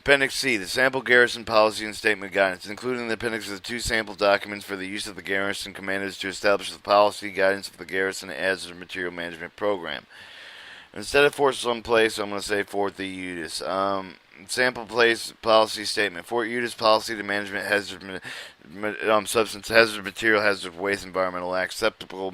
Appendix C, the sample garrison policy and statement guidance, including the appendix of the two sample documents for the use of the garrison commanders to establish the policy guidance of the garrison hazardous material management program. Instead of for some place, I'm going to say Fort the Udis. Sample place policy statement. Fort Udis policy to management hazard, substance hazard, material hazard, waste, environmental acceptable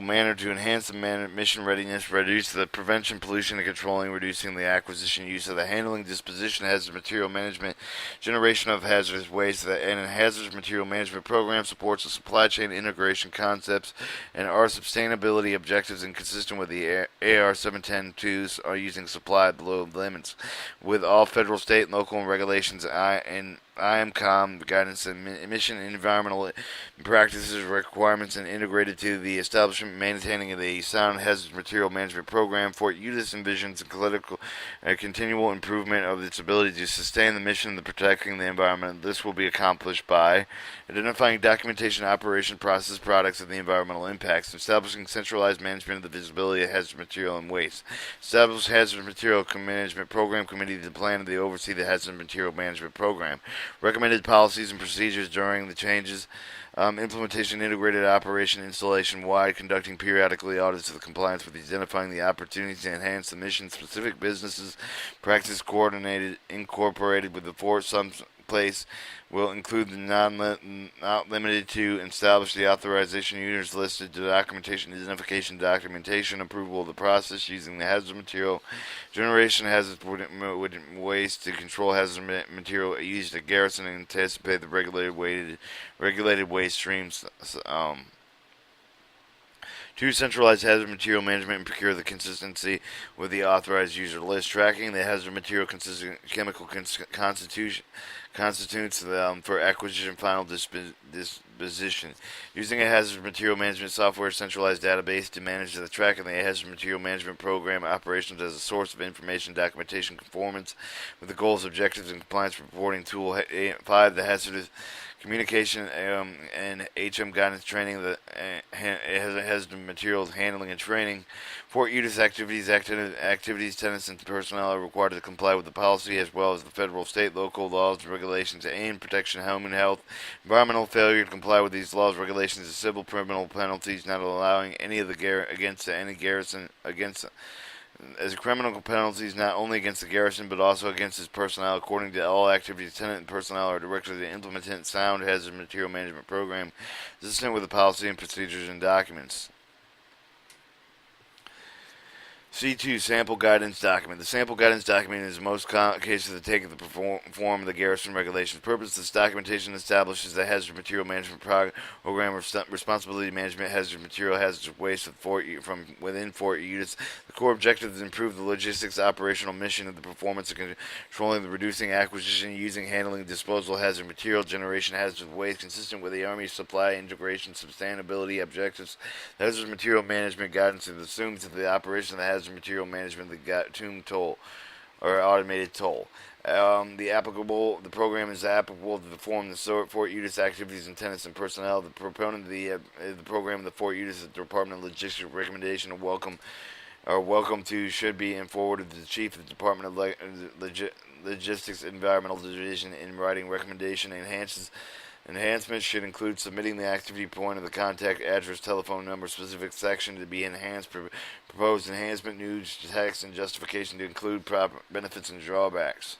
manner to enhance the mission readiness, reduce the prevention, pollution, and controlling, reducing the acquisition, use of the handling, disposition, hazardous material management, generation of hazardous waste, and hazardous material management program supports the supply chain integration concepts and our sustainability objectives and consistent with the AR 710-2s are using supply below limits with all federal, state, and local regulations and IMCOM guidance and emission environmental practices requirements and integrated to the establishment maintaining the sound hazardous material management program. Fort Euless envisions a continual improvement of its ability to sustain the mission of protecting the environment. This will be accomplished by identifying documentation, operation, process, products, and the environmental impacts, establishing centralized management of the visibility of hazardous material and waste, establish hazardous material management program committee to plan and to oversee the hazardous material management program, recommended policies and procedures during the changes, implementation, integrated operation, installation wide, conducting periodically audits of the compliance with identifying the opportunities to enhance the mission specific businesses, practice coordinated, incorporated with the fort some place will include the not limited to establish the authorization units listed to documentation, identification, documentation, approval of the process using the hazard material, generation hazard waste to control hazard material used at garrison and anticipate the regulated waste streams. To centralize hazard material management and procure the consistency with the authorized user list, tracking the hazard material chemical constitutes for acquisition final disposition. Using a hazard material management software centralized database to manage the tracking the hazard material management program operations as a source of information, documentation, conformance with the goals, objectives, and compliance reporting tool. 5. The hazardous communication and guidance training that has the materials handling and training. Fort Euless activities, tenants, and personnel are required to comply with the policy as well as the federal, state, local laws, regulations, and protection, home and health. Environmental failure to comply with these laws, regulations, and civil criminal penalties, not allowing any of the against any garrison against as criminal penalties not only against the garrison but also against its personnel. According to all activities, tenant and personnel are directed to implement sound hazard material management program consistent with the policy and procedures and documents. C2 Sample Guidance Document. The Sample Guidance Document is in most cases the take of the form of the garrison regulations. Purpose: this documentation establishes the hazard material management program of responsibility management hazard material hazardous waste from within Fort Euless. The core objective is to improve the logistics operational mission of the performance of controlling the reducing acquisition, using, handling, disposal hazard material, generation hazardous waste consistent with the Army's supply integration sustainability objectives. The hazard material management guidance is assumed to the operation of the hazard material management, the tomb toll or automated toll. The program is applicable to the form the Fort Euless activities and tenants and personnel. The proponent of the program of the Fort Euless Department of Logistics recommendation of welcome to should be forwarded to the Chief of the Department of Logistics Environmental Division in writing. Recommendation enhancements should include submitting the activity point of the contact address, telephone number, specific section to be enhanced, proposed enhancement, news, text, and justification to include proper benefits and drawbacks.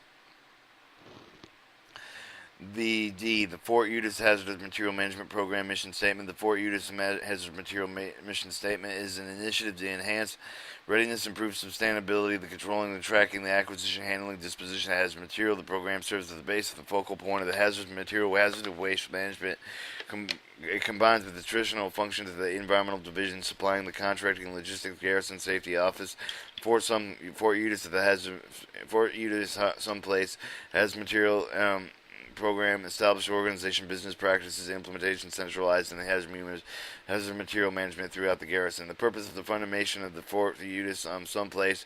The Fort Euless Hazardous Material Management Program Mission Statement. The Fort Euless Hazardous Material Mission Statement is an initiative to enhance readiness, improve sustainability, the controlling, the tracking, the acquisition, handling, disposition of hazardous material. The program serves as the base of the focal point of the hazardous material, hazardous waste management. It combines with the traditional functions of the Environmental Division, supplying the contracting, logistics, garrison, safety office. Fort Euless someplace has material. program, establish organization, business practices, implementation, centralized, and the hazard material management throughout the garrison. The purpose of the fundamentation of the Fort Utis someplace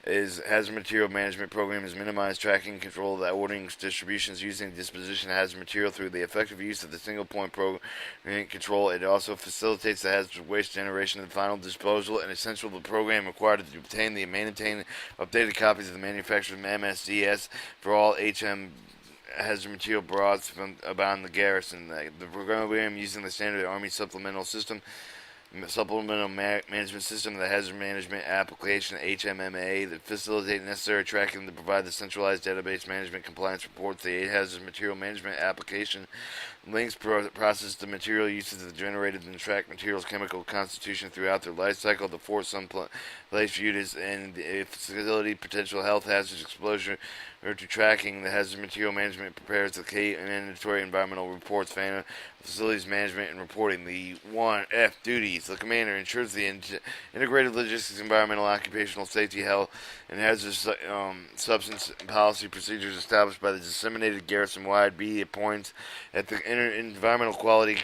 is hazard material management program is minimize tracking and control of the ordering distributions using disposition of hazard material through the effective use of the single point program control. It also facilitates the hazardous waste generation and final disposal, and essential to the program required to obtain the maintain updated copies of the manufacturer's MSDS for all hazard material brought from about the garrison. The program using the standard Army supplemental management system, the hazard management application HMMA, that facilitate necessary tracking to provide the centralized database management compliance reports. The hazard material management application links process the material uses of the generated and tracked materials chemical constitution throughout their life cycle. The force some place viewed as in the facility potential health hazards exposure or to tracking. The hazard material management prepares the key and mandatory environmental reports, facilities management and reporting. The 1F duties. The commander ensures the integrated logistics, environmental, occupational safety, health, and hazardous substance policy procedures established by the disseminated garrison-wide. B appoints at the Environmental Quality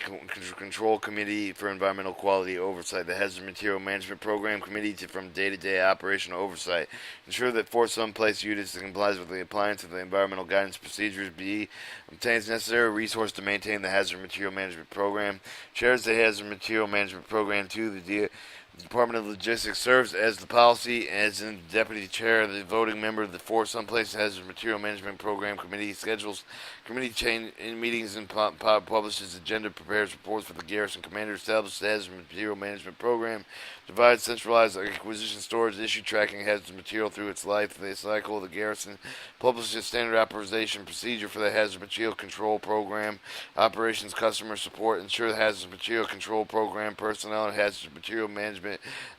Control Committee for Environmental Quality Oversight. The Hazard Material Management Program Committee from day-to-day operational oversight. Ensure that for some place units complies with the appliance of the environmental guidance procedures. B obtains necessary resource to maintain the Hazard Material Management Program. Chairs the Hazard Material Management Program. 2. The Department of Logistics serves as the policy as in deputy chair, the voting member of the For Someplace Hazard Material Management Program Committee, schedules committee change in meetings and publishes agenda, prepares reports for the garrison commander, establishes the Hazard Material Management Program, divides centralized acquisition, storage, issue tracking hazardous material through its life the cycle of the garrison, publishes standard authorization procedure for the Hazard Material Control Program, operations, customer support, ensure the Hazard Material Control Program personnel and hazard material management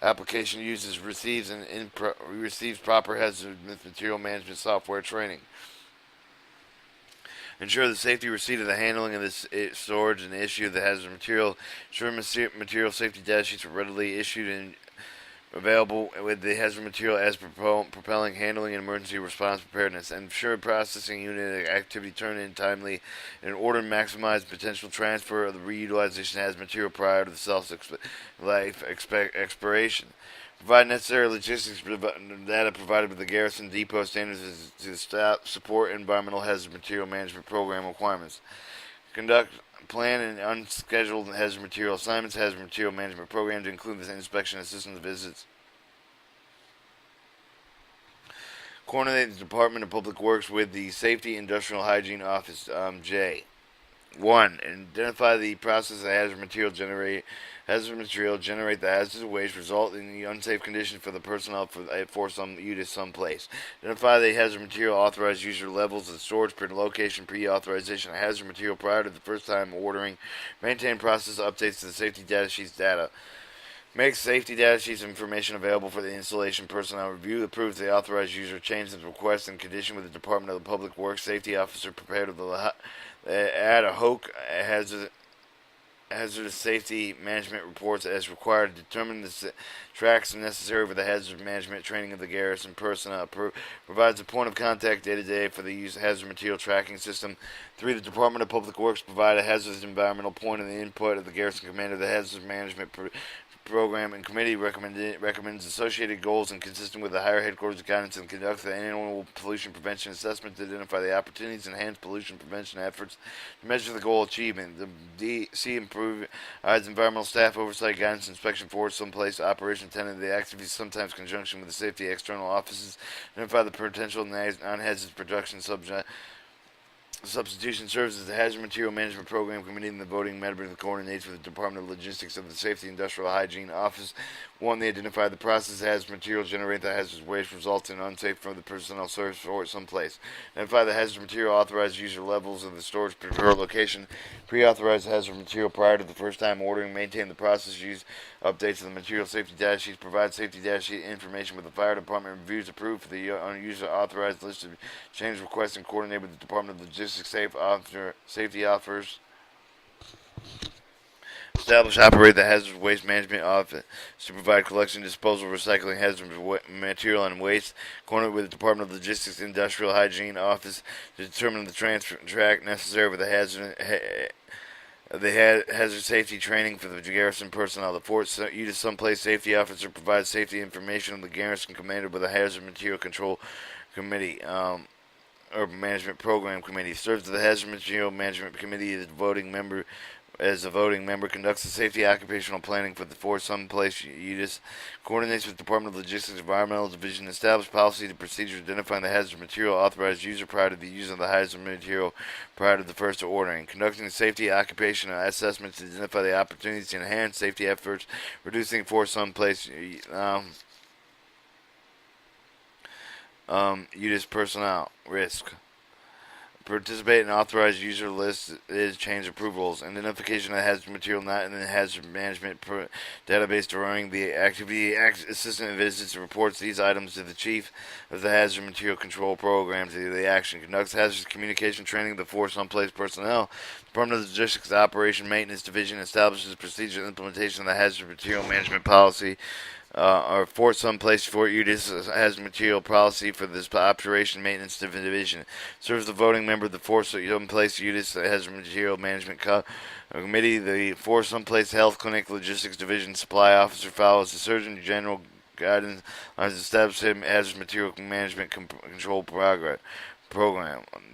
application uses, receives receives proper hazard material management software training. Ensure the safety receipt of the handling of the storage and issue of the hazard material. Ensure material safety data sheets are readily issued and available with the hazard material as propelling handling and emergency response preparedness. Ensure processing unit activity turn in timely in order to maximize potential transfer of the reutilization hazard material prior to the life expiration. Provide necessary logistics data provided by the garrison depot standards to support environmental hazard material management program requirements. Conduct plan and unscheduled hazard material assignments, hazard material management program to include the inspection assistance visits. Coordinate the Department of Public Works with the Safety Industrial Hygiene Office. J. 1. Identify the process of hazard material generate the hazardous waste result in the unsafe condition for the personnel for some unit someplace. Identify the hazard material authorized user levels of storage per location pre-authorization of hazard material prior to the first time ordering. Maintain process updates to the safety data sheets data. Make safety data sheets information available for the installation personnel. Review approves the authorized user change the request and condition with the Department of Public Works safety officer prepared of the add a HOC hazardous safety management reports as required to determine the tracks necessary for the hazard management training of the garrison personnel. Provides a point of contact day-to-day for the use of hazard material tracking system. 3. The Department of Public Works provide a hazardous environmental point in the input of the garrison commander. The hazard management program and committee recommends associated goals and consistent with the higher headquarters guidance and conduct the annual pollution prevention assessment to identify the opportunities to enhance pollution prevention efforts to measure the goal achievement. The C improves environmental staff oversight guidance inspection for someplace operation attendant the activities sometimes in conjunction with the safety external offices identify the potential non-hazardous production substitution serves as the Hazard Material Management Program Committee and the voting member that coordinates with the Department of Logistics of the Safety Industrial Hygiene Office. 1. They identify the process hazardous material generate the hazardous waste results in unsafe for the personnel service or someplace. Identify the hazardous material authorized user levels of the storage per location. Pre-authorize hazardous material prior to the first time ordering. Maintain the process use updates of the material safety data sheets. Provide safety data sheet information with the fire department. Reviews approved for the user authorized list of change requests and coordinate with the Department of Logistics safety offers. Establish, operate the hazardous waste management office to provide collection, disposal, recycling hazardous material and waste. Coordinate with the Department of Logistics Industrial Hygiene Office to determine the transfer track necessary for the hazard safety training for the garrison personnel. The Fort Eunice Someplace Safety Officer provides safety information to the garrison commander with a hazard material control committee. Or management program committee serves as the hazard material management committee as a voting member, conducts the safety occupational planning for the Fort Someplace UDIS, coordinates with the Department of Logistics Environmental Division, establish policy and procedures identifying the hazard material, authorized user prior to the use of the hazard material prior to the first ordering, conducting the safety occupational assessments to identify the opportunities to enhance safety efforts, reducing Fort Someplace UDIS personnel risk. Participate in authorized user list is change approvals. Identification of hazard material not in the hazard management database during the activity. Assistant visits and reports these items to the chief of the hazard material control program to the action. Conducts hazardous communication training of the Fort Someplace personnel. Department of Logistics Operation Maintenance Division establishes procedure and implementation of the hazard material management policy. Or Fort Someplace Fort UDIS has material policy for this operation maintenance division. Serves the voting member of the Fort Someplace UDIS has material management committee. The Fort Someplace Health Clinic Logistics Division supply officer follows the Surgeon General guidance on establishing hazardous material management control program.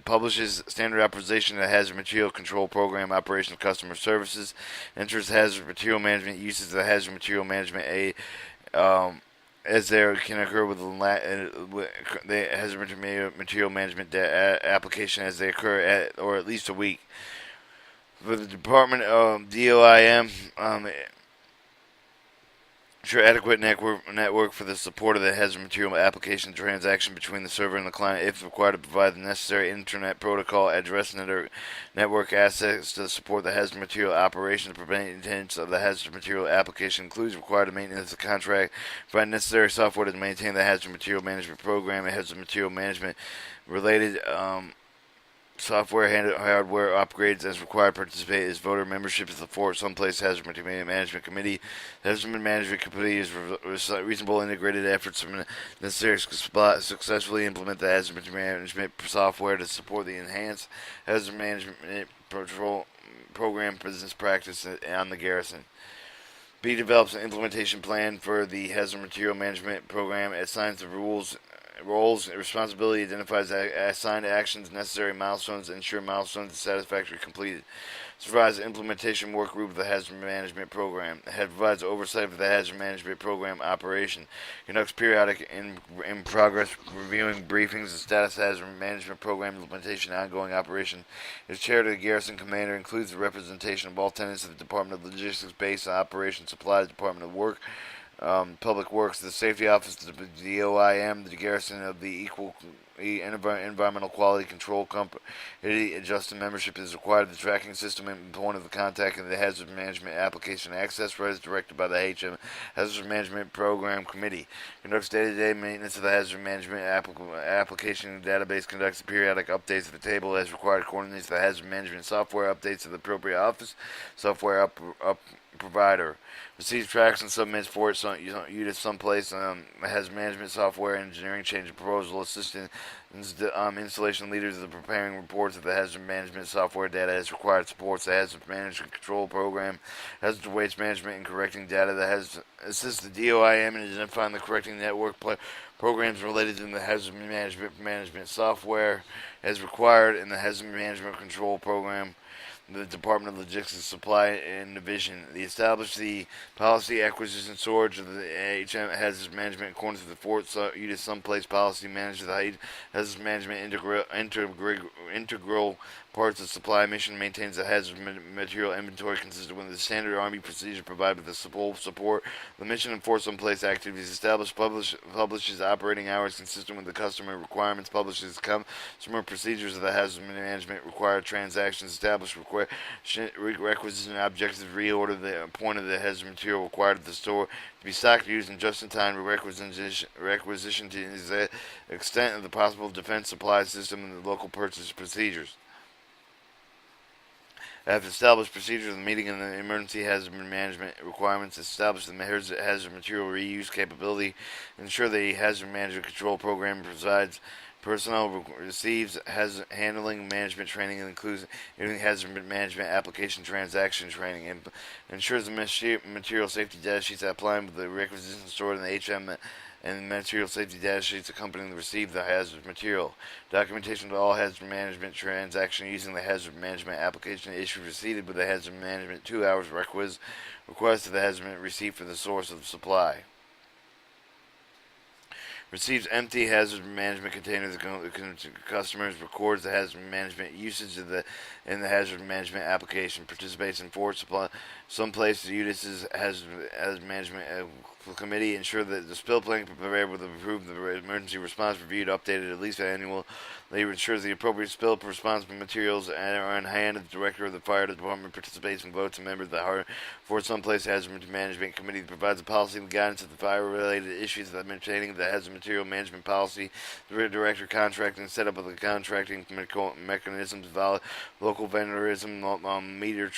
Publishes standard authorization of hazard material control program operation of customer services. Enters hazard material management uses of the hazard material management as there can occur with the hazard material management application as they occur at or at least a week. For the Department of DOIM, ensure adequate network for the support of the hazard material application transaction between the server and the client, if required, to provide the necessary internet protocol address network access to support the hazard material operations. Maintenance of the hazard material application includes required maintenance of the contract, provide necessary software to maintain the hazard material management program and hazard material management related software hardware upgrades as required. Participate as voter membership of the Fort Someplace Hazard Management Committee. The Hazard Management Committee is reasonable integrated efforts necessary to successfully implement the hazard management software to support the enhanced hazard management control program business practice on the garrison. B develops an implementation plan for the hazard material management program, assigns the roles and responsibility, identifies assigned actions, necessary milestones, ensure milestones are satisfactorily completed. Supervises the implementation work group of the hazard management program. Provides oversight of the hazard management program operation. Conducts periodic in progress reviewing briefings and status hazard management program implementation and ongoing operation. Is chair of the garrison commander, includes the representation of all tenants of the Department of Logistics, Base Operations, Supplies, Department of Work, Public Works, the Safety Office, the DOIM, the Garrison of the Environmental Quality Control Company. Adjusted membership is required. The tracking system and point of the contact in the Hazard Management Application Access Rights directed by the Hazard Management Program Committee. Conducts day-to-day maintenance of the Hazard Management Application Database. Conducts periodic updates of the table as required. Coordinates the Hazard Management software updates of the appropriate office software provider. Receives, tracks, and submits for it. UDIS Someplace has management software engineering change and proposal assistant installation leaders of the preparing reports of the hazard management software data as required. Supports the hazard management control program, hazard waste management, and correcting data that has assists the DOIM in identifying the correcting network programs related to the hazard management software as required in the hazard management control program. The Department of Logistics Supply and Division. They established the policy, acquisition, storage of the hazard management in accordance with the Fort UDIS Someplace policy. Manages the hazard management integral parts of supply mission. Maintains the hazard material inventory consistent with the standard Army procedure provided with the support. The mission and Fort Someplace activities. Established, publishes operating hours consistent with the customer requirements. Publishes customer procedures of the hazard management required transactions. Established requisition objectives, reorder the point of the hazard material required at the store to be stocked, used, and just-in-time requisition to the extent of the possible defense supply system and the local purchase procedures. Have established procedures of the meeting and the emergency hazard management requirements. Establish the hazard material reuse capability. Ensure the hazard management control program provides personnel receives hazard handling management training and includes hazard management application transaction training and ensures the material safety data sheets applying with the requisitions stored in the HM and material safety data sheets accompanying the receipt of the hazard material. Documentation of all hazard management transaction using the hazard management application issued received with the hazard management 2 hours request of the hazard receipt for the source of the supply. Receives empty hazard management containers. Customers records the hazard management usage of in the hazard management application. Participates in forward supply. Some places uses hazard management committee. Ensure that the spill plan prepared with approved the emergency response reviewed, updated at least annual. They ensures the appropriate spill response materials are on hand. The director of the fire department participates and votes. A member of the for some place hazard management committee provides a policy and guidance of the fire-related issues that maintaining the hazard material management policy. The director contracting and setup of the contracting mechanisms, local vendorism, meter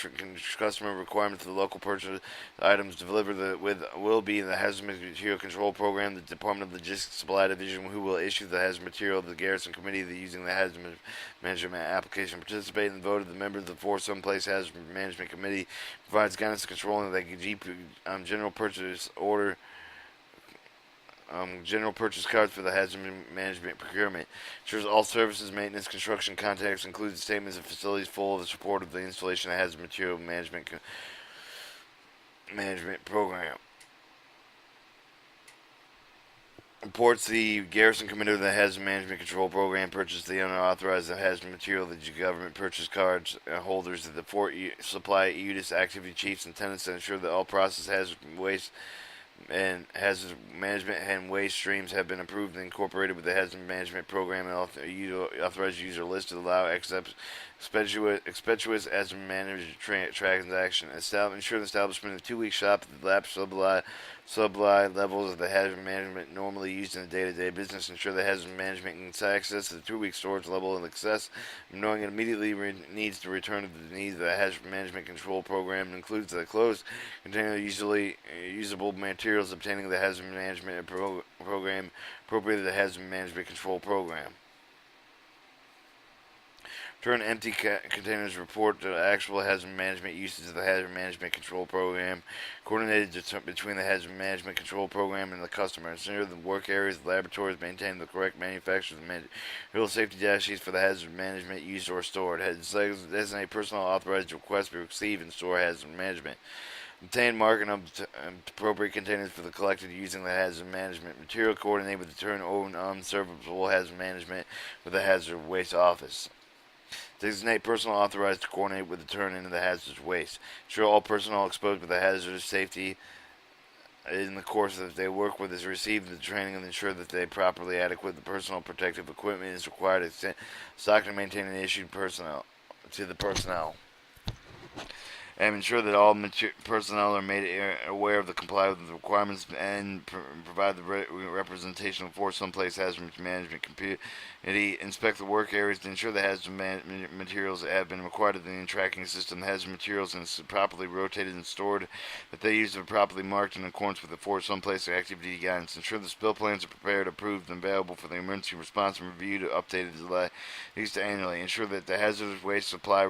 customer requirements for the local purchase items delivered will be the hazard material control program. The Department of Logistics Supply Division who will issue the hazard material of the garrison committee using the hazard management application. Participate in the vote of the members of the some place hazard management committee. Provides guidance and controlling the general purchase order. General purchase cards for the hazard management procurement. Ensures all services, maintenance, construction contacts include statements of facilities full of the support of the installation of hazard material management program. Reports the garrison commander of the hazard management control program purchased the unauthorized hazard material. The government purchase cards holders of the Fort Supply UDIS activity chiefs and tenants to ensure that all process hazard waste and hazard management and waste streams have been approved and incorporated with the hazard management program and authorized user list to allow expeditious hazard management transaction. Ensure the establishment of 2-week shop at the lab supply levels of the hazard management normally used in the day-to-day business. Ensure the hazard management can access to the 2-week storage level in excess, knowing it immediately needs to return to the needs of the hazard management control program. It includes the closed container usable materials obtaining the hazard management program appropriate to the hazard management control program. Turn empty containers report to actual hazard management uses of the hazard management control program, coordinated between the hazard management control program and the customer. Ensure the work areas, the laboratories maintain the correct manufacturer's material safety data sheets for the hazard management used or stored. Designate personnel authorized to request, receive, and store hazard management. Obtain, mark, and appropriate containers for the collected using the hazard management material. Coordinate with the turn over unserviceable hazard management with the hazard waste office. Designate personnel authorized to coordinate with the turn into the hazardous waste. Ensure all personnel exposed to the hazardous safety in the course that they work with is received the training and ensure that they properly adequate the personal protective equipment is required to stock and maintain and issued personnel to the personnel. And ensure that all personnel are made aware of the comply with the requirements and provide the representation for someplace hazard management community. Inspect the work areas to ensure the hazard materials have been required of the tracking system. The hazard materials and properly rotated and stored. That they use are properly marked in accordance with the for someplace activity guidance. Ensure the spill plans are prepared, approved, and available for the emergency response and reviewed, updated at least annually. Ensure that the hazardous waste supply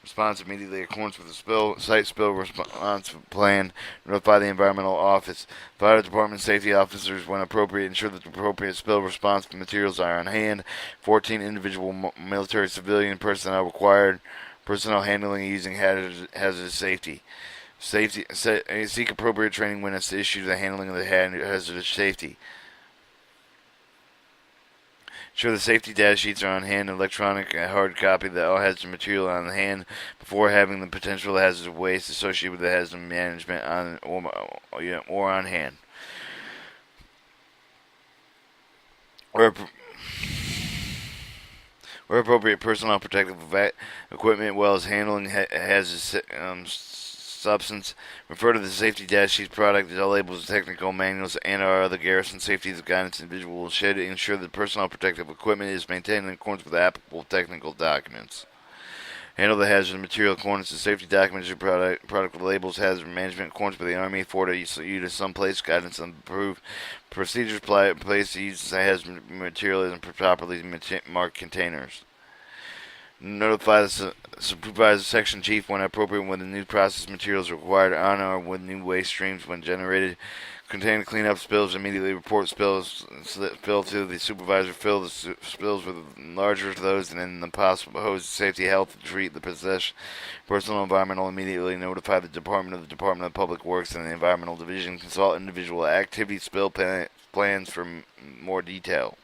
response immediately in accordance with the site spill response plan. Notify the environmental office. Fire department safety officers when appropriate. Ensure that the appropriate spill response materials are on hand. 14 individual military civilian personnel required. Personnel handling and using hazardous safety. Seek appropriate training when it's issued the handling of the hazardous safety. Ensure the safety data sheets are on hand, electronic and hard copy that all hazard material on hand before having the potential hazardous waste associated with the hazard management on or on hand. Where appropriate, personnel protective equipment, well as handling hazardous substance. Refer to the safety data sheet product, all labels, technical manuals, and our other garrison safety guidance individual should ensure that personal protective equipment is maintained in accordance with applicable technical documents. Handle the hazardous material accordance to safety documents. Your product labels, hazard management in accordance with the Army. Forward you to someplace. Guidance on approved procedures. Place to use hazardous material in properly marked containers. Notify the supervisor section chief when appropriate when the new process materials are required on or when new waste streams when generated. Contain cleanup spills. Immediately report spills. Fill to the supervisor. Fill the spills with larger those than the possible host safety health to treat the personal environmental. Immediately notify the Department of Public Works and the Environmental Division. Consult individual activity spill plans for more detail.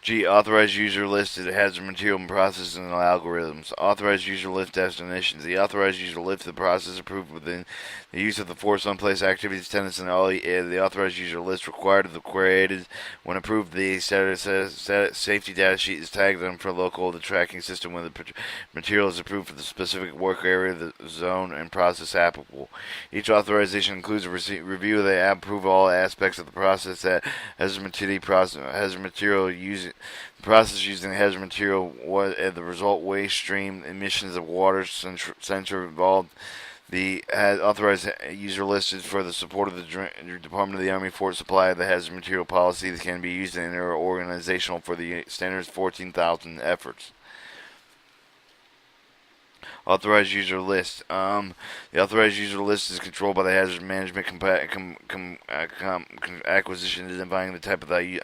G. Authorized user list of hazard material and processes and algorithms. Authorized user list definitions. The authorized user list of the process approved within the use of the force on place activities, tenants, and all the authorized user list required of the created. When approved, the safety data sheet is tagged on for local the tracking system when the material is approved for the specific work area, the zone, and process applicable. Each authorization includes a review of the approve all aspects of the process that hazard material using. The process using hazard material was the result waste stream emissions of water sensor involved. The authorized user listed for the support of the Department of the Army for supply of the hazard material policy that can be used in organizational for the standards 14,000 efforts. Authorized user list. The authorized user list is controlled by the hazard management acquisition, identifying the type of the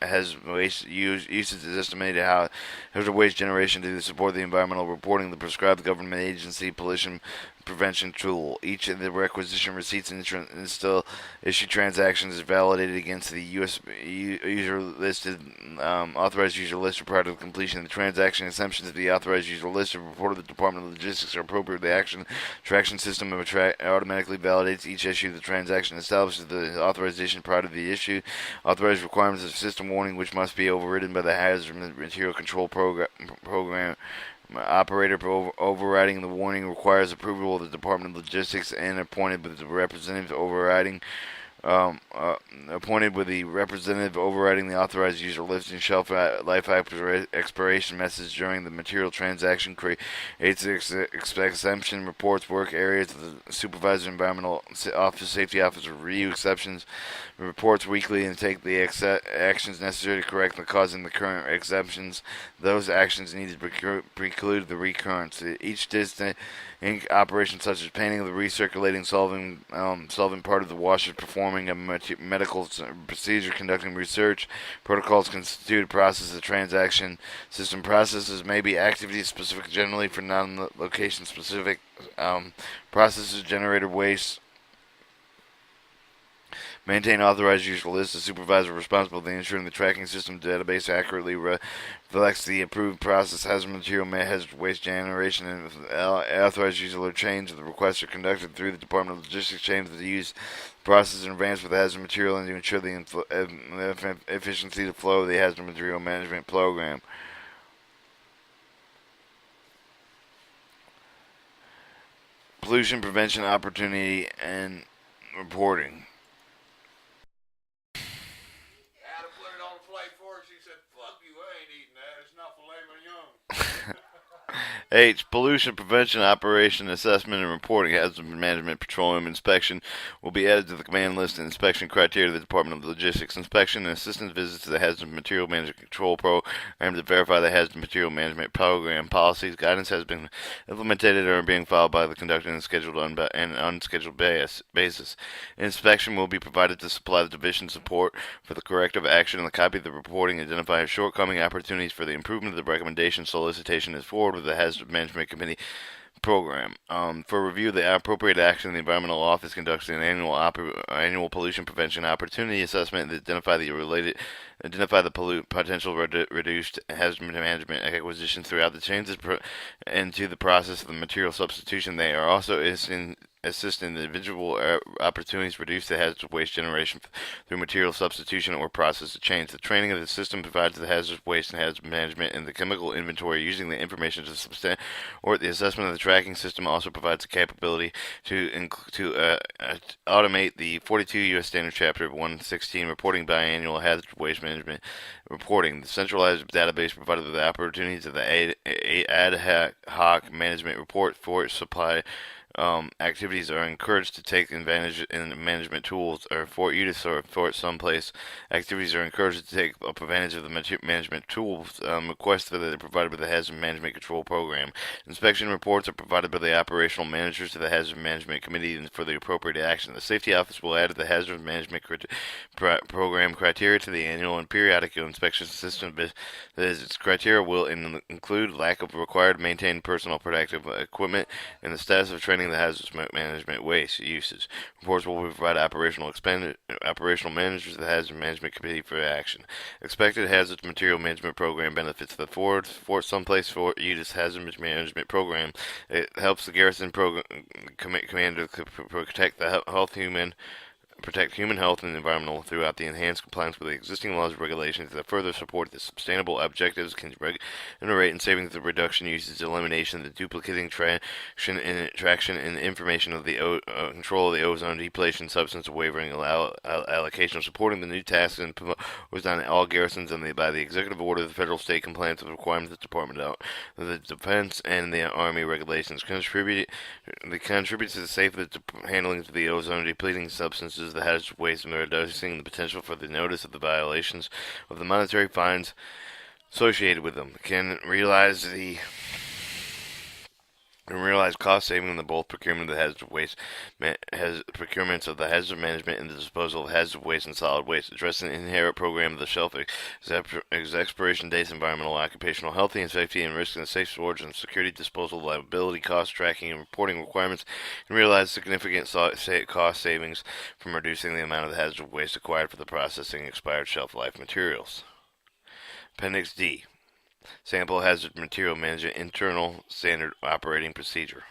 hazard waste usage is estimated how hazard waste generation to support the environmental reporting the prescribed government agency pollution prevention tool. Each of the requisition receipts and still issue transactions is validated against the U.S. user listed authorized user list prior to the completion of the transaction. Exemptions of the authorized user list are reported to the Department of Logistics are appropriate. The traction system automatically validates each issue. The transaction establishes the authorization prior to the issue. Authorized requirements of system warning, which must be overridden by the hazard material control program. Operator overriding the warning requires approval of the Department of Logistics and appointed with the representative overriding the authorized user list and shelf life expiration message during the material transaction creates exemption reports work areas of the supervisor environmental office safety officer review exceptions reports weekly and take the actions necessary to correct the causing the current exemptions. Those actions need to preclude the recurrence. Each distant operation such as painting, the recirculating, solving part of the washer, performing a medical procedure, conducting research, protocols constitute a process of transaction. System processes may be activity specific generally for non-location specific processes, generated waste. Maintain authorized user list. The supervisor responsible for ensuring the tracking system database accurately reflects the approved process, hazard material, hazard waste generation, and authorized user change of the requests are conducted through the Department of Logistics chain to use process in advance with the hazard material and to ensure the efficiency of flow of the hazard material management program. Pollution prevention opportunity and reporting. H. Pollution prevention, operation, assessment, and reporting. Hazard management, petroleum inspection will be added to the command list and inspection criteria of the Department of Logistics. Inspection and assistance visits to the hazard material management control program to verify the hazard material management program policies. Guidance has been implemented or are being followed by the conductor on a scheduled and unscheduled basis. Inspection will be provided to supply the division support for the corrective action and the copy of the reporting, identify shortcoming opportunities for the improvement of the recommendation solicitation is forward with the hazard management committee program. For review, the appropriate action, the environmental office conducts an annual pollution prevention opportunity assessment and identify the potential reduced hazard management acquisition throughout the chains into the process of the material substitution. They are also assist in individual opportunities to reduce the hazardous waste generation through material substitution or process change. The training of the system provides the hazardous waste and hazard management and the chemical inventory using the information to or the assessment of the tracking system also provides the capability to automate the 42 U.S. Standard Chapter 116 reporting biannual hazardous waste management reporting. The centralized database provided the opportunities of the ad hoc management report for supply activities are encouraged to take advantage in management tools, or for you to sort someplace. Activities are encouraged to take advantage of the management tools requested that are provided by the Hazard Management Control Program. Inspection reports are provided by the operational managers to the Hazard Management Committee for the appropriate action. The Safety Office will add the Hazard Management Program criteria to the annual and periodic inspection system. Its criteria will include lack of required maintained personal protective equipment and the status of training the hazardous management waste uses. Reports will provide operational managers to the Hazard Management Committee for action. Expected hazardous material management program benefits. The Fort Someplace for Utis Hazard Management Program. It helps the garrison commander protect human health and environmental throughout the enhanced compliance with the existing laws and regulations that further support the sustainable objectives can generate in savings the reduction usage, elimination of the duplicating traction and information of the control of the ozone depletion, substance wavering, allocation of supporting the new tasks and was done in all garrisons and by the executive order of the federal state compliance with the requirements of the Department of the Defense and the Army regulations contributes to the safe handling of the ozone depleting substances, the hazardous waste, and reducing the potential for the notice of the violations of the monetary fines associated with them. Realize cost saving in the both procurement of the hazardous waste, procurements of the hazard management and the disposal of hazardous waste and solid waste, addressing the inherent program of the shelf expiration dates, environmental, occupational health and safety and risk, and safe storage and security disposal, liability, cost tracking and reporting requirements, and realize significant cost savings from reducing the amount of the hazardous waste acquired for the processing expired shelf life materials. Appendix D. Sample Hazard Material Management Internal Standard Operating Procedure.